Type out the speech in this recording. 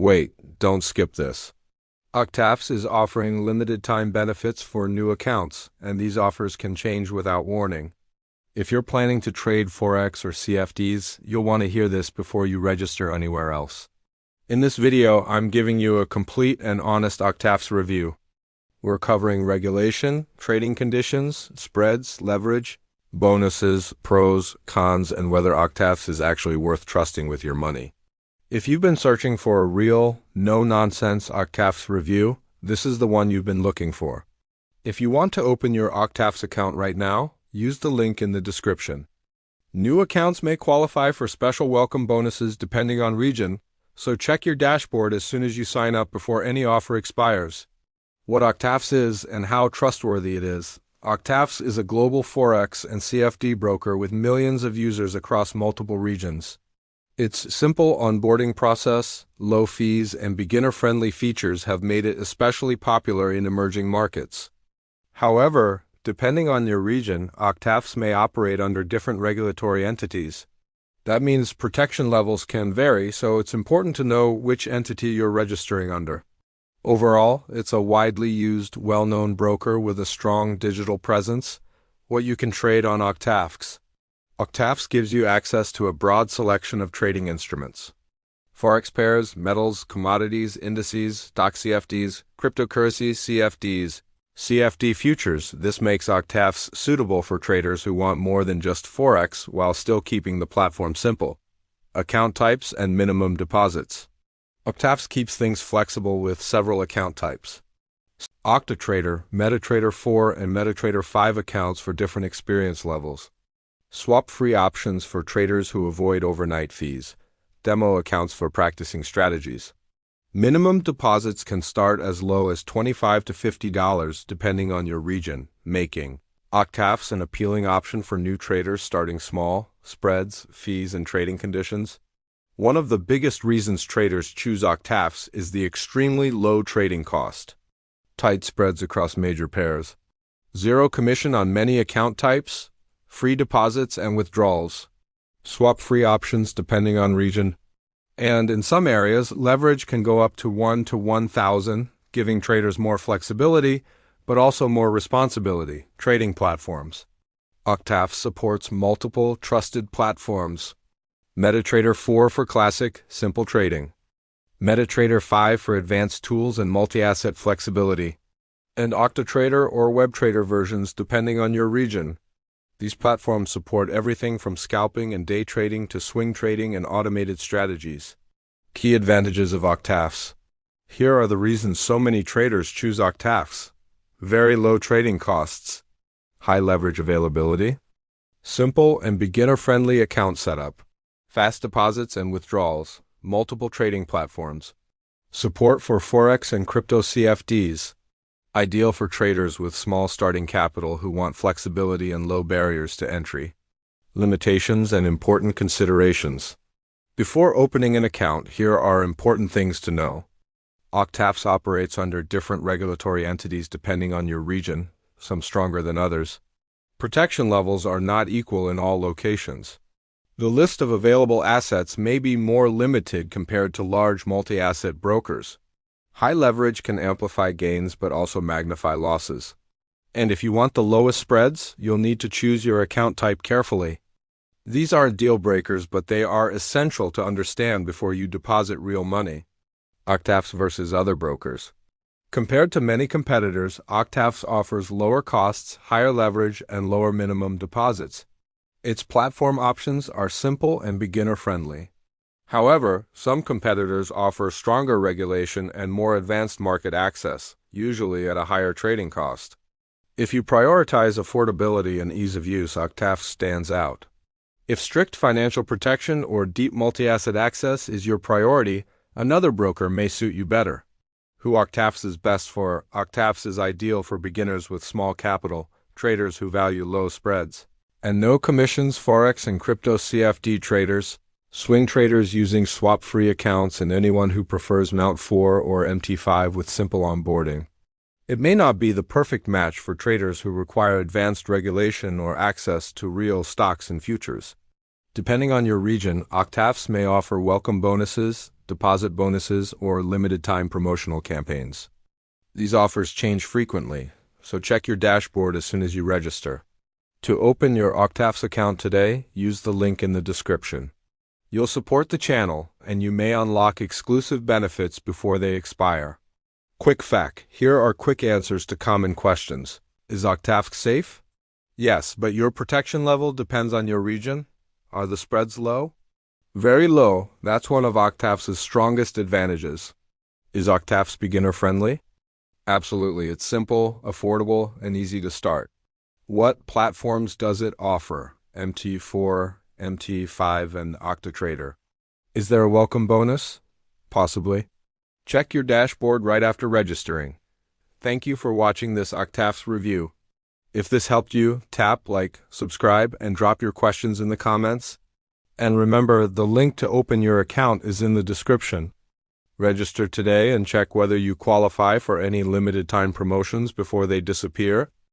Wait, don't skip this. OctaFX is offering limited time benefits for new accounts, and these offers can change without warning. If you're planning to trade Forex or CFDs, you'll want to hear this before you register anywhere else. In this video, I'm giving you a complete and honest OctaFX review. We're covering regulation, trading conditions, spreads, leverage, bonuses, pros, cons, and whether OctaFX is actually worth trusting with your money. If you've been searching for a real, no-nonsense OctaFX review, this is the one you've been looking for. If you want to open your OctaFX account right now, use the link in the description. New accounts may qualify for special welcome bonuses depending on region, so check your dashboard as soon as you sign up before any offer expires. What OctaFX is and how trustworthy it is. OctaFX is a global Forex and CFD broker with millions of users across multiple regions. Its simple onboarding process, low fees, and beginner-friendly features have made it especially popular in emerging markets. However, depending on your region, OctaFX may operate under different regulatory entities. That means protection levels can vary, so it's important to know which entity you're registering under. Overall, it's a widely used, well-known broker with a strong digital presence. What you can trade on OctaFX. OctaFX gives you access to a broad selection of trading instruments. Forex pairs, metals, commodities, indices, stock CFDs, cryptocurrencies, CFDs, CFD futures. This makes OctaFX suitable for traders who want more than just Forex while still keeping the platform simple. Account types and minimum deposits. OctaFX keeps things flexible with several account types. OctaTrader, MetaTrader 4, and MetaTrader 5 accounts for different experience levels. Swap-free options for traders who avoid overnight fees. Demo accounts for practicing strategies. Minimum deposits can start as low as $25 to $50 depending on your region, making OctaFX an appealing option for new traders starting small. Spreads, fees, and trading conditions. One of the biggest reasons traders choose OctaFX is the extremely low trading cost. Tight spreads across major pairs. Zero commission on many account types. Free deposits and withdrawals. Swap-free options depending on region. And in some areas, leverage can go up to 1 to 1,000, giving traders more flexibility, but also more responsibility. Trading platforms. OctaFX supports multiple trusted platforms. MetaTrader 4 for classic, simple trading. MetaTrader 5 for advanced tools and multi-asset flexibility. And OctaTrader or WebTrader versions depending on your region. These platforms support everything from scalping and day trading to swing trading and automated strategies. Key advantages of OctaFX. Here are the reasons so many traders choose OctaFX. Very low trading costs. High leverage availability. Simple and beginner-friendly account setup. Fast deposits and withdrawals. Multiple trading platforms. Support for Forex and crypto CFDs. Ideal for traders with small starting capital who want flexibility and low barriers to entry. Limitations and important considerations. Before opening an account, here are important things to know. OctaFX operates under different regulatory entities depending on your region, some stronger than others. Protection levels are not equal in all locations. The list of available assets may be more limited compared to large multi-asset brokers. High leverage can amplify gains but also magnify losses. And if you want the lowest spreads, you'll need to choose your account type carefully. These aren't deal breakers, but they are essential to understand before you deposit real money. OctaFX versus other brokers. Compared to many competitors, OctaFX offers lower costs, higher leverage, and lower minimum deposits. Its platform options are simple and beginner-friendly. However, some competitors offer stronger regulation and more advanced market access, usually at a higher trading cost. If you prioritize affordability and ease of use, OctaFX stands out. If strict financial protection or deep multi-asset access is your priority, another broker may suit you better. Who OctaFX is best for? OctaFX is ideal for beginners with small capital, traders who value low spreads, and no commissions. Forex and crypto CFD traders, swing traders using swap-free accounts, and anyone who prefers Mount 4 or MT5 with simple onboarding. It may not be the perfect match for traders who require advanced regulation or access to real stocks and futures. Depending on your region, OctaFX may offer welcome bonuses, deposit bonuses, or limited-time promotional campaigns. These offers change frequently, so check your dashboard as soon as you register. To open your OctaFX account today, use the link in the description. You'll support the channel, and you may unlock exclusive benefits before they expire. Quick fact: here are quick answers to common questions. Is OctaFX safe? Yes, but your protection level depends on your region. Are the spreads low? Very low. That's one of OctaFX's strongest advantages. Is OctaFX beginner-friendly? Absolutely. It's simple, affordable, and easy to start. What platforms does it offer? MT4, MT5, and OctaTrader. Is there a welcome bonus? Possibly. Check your dashboard right after registering. Thank you for watching this OctaFX review. If this helped you, tap like, subscribe, and drop your questions in the comments. And remember, the link to open your account is in the description. Register today and check whether you qualify for any limited time promotions before they disappear.